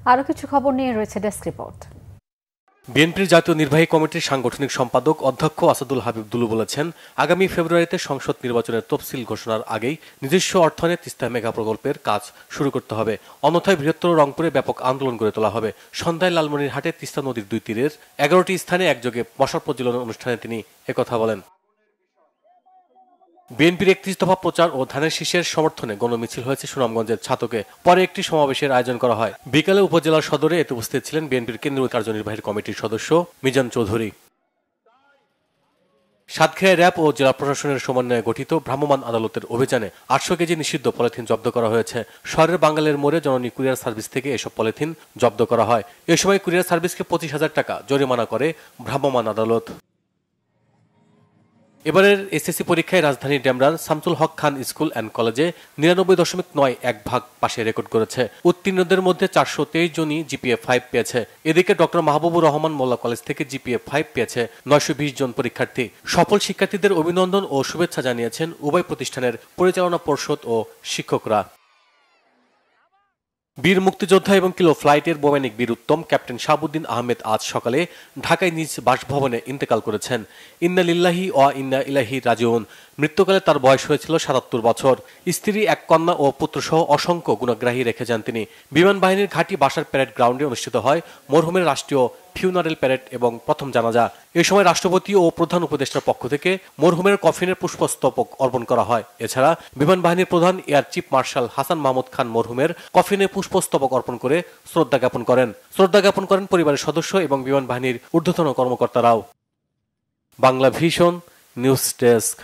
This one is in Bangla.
আরও কিছু খবর নিয়ে রয়েছে ডেস্ক রিপোর্ট। বিএনপির জাতীয় নির্বাহী কমিটির সাংগঠনিক সম্পাদক অধ্যক্ষ আসাদুল হাবিব দুলু বলেছেন, আগামী ফেব্রুয়ারিতে সংসদ নির্বাচনের তফসিল ঘোষণার আগেই নিজস্ব অর্থায়নে তিস্তা মেগা প্রকল্পের কাজ শুরু করতে হবে, অন্যথায় বৃহত্তর রংপুরে ব্যাপক আন্দোলন গড়ে তোলা হবে। সন্ধ্যায় লালমনিরহাটে তিস্তা নদীর দুই তীরের 11টি স্থানে একযোগে মশাল প্রজ্বলন অনুষ্ঠানে তিনি একথা বলেন। বিএনপির 31 দফা প্রচার ও ধানের শীষের সমর্থনে গণমিছিল হয়েছে সুনামগঞ্জের ছাতকে। পরে একটি সমাবেশের আয়োজন করা হয়। বিকালে উপজেলার সদরে এতে উপস্থিত ছিলেন বিএনপির কেন্দ্রীয় কার্যনির্বাহী কমিটির সদস্য মিজান চৌধুরী। সাতক্ষীরায় র্যাব ও জেলা প্রশাসনের সমন্বয়ে গঠিত ভ্রাম্যমাণ আদালতের অভিযানে 800 কেজি নিষিদ্ধ পলিথিন জব্দ করা হয়েছে। শহরের বাঙ্গালের মোড়ে জননী কুরিয়ার সার্ভিস থেকে এসব পলিথিন জব্দ করা হয়। এ সময় কুরিয়ার সার্ভিসকে 25,000 টাকা জরিমানা করে ভ্রাম্যমাণ আদালত। এবারের এসএসসি পরীক্ষায় রাজধানীর ডেমরার শামসুল হক খান স্কুল অ্যান্ড কলেজে 99.91% পাশে রেকর্ড করেছে। উত্তীর্ণদের মধ্যে 423 জনই জিপিএ 5 পেয়েছে। এদিকে ডক্টর মাহবুবুর রহমান মোল্লা কলেজ থেকে জিপিএ 5 পেয়েছে 920 জন পরীক্ষার্থী। সফল শিক্ষার্থীদের অভিনন্দন ও শুভেচ্ছা জানিয়েছেন উভয় প্রতিষ্ঠানের পরিচালনা পর্ষদ ও শিক্ষকরা। বীর মুক্তিযোদ্ধা এবং কিলো ফ্লাইটের বৈমানিক বীর উত্তম ক্যাপ্টেন শাহাবুদ্দিন আহমেদ আজ সকালে ঢাকায় নিজ বাসভবনে ইন্তেকাল করেছেন। ইন্না লিল্লাহি ওয়া ইন্না ইলাইহি রাজিউন। মৃত্যুকালে তার বয়স হয়েছিল 77 বছর। স্ত্রী, এক কন্যা ও পুত্রসহ অসংখ্য গুণগ্রাহী রেখে যান তিনি। বিমান বাহিনীর ঘাঁটি বাসার প্যারেড গ্রাউন্ডে অনুষ্ঠিত হয় মরহুমের রাষ্ট্রীয় ফিউনারেল প্যারেড এবং প্রথম জানাজা। এ সময় রাষ্ট্রপতি ও প্রধান উপদেষ্টার পক্ষ থেকে মরহুমের কফিনের পুষ্পস্তবক অর্পণ করা হয়। এছাড়া বিমান বাহিনীর প্রধান air chief marshal Hasan Mahmud Khan মরহুমের কফিনে পুষ্পস্তবক অর্পণ করে শ্রদ্ধা জ্ঞাপন করেন পরিবারের সদস্য এবং বিমান বাহিনীর ঊর্ধ্বতন কর্মকর্তারাও। Bangla vision news desk.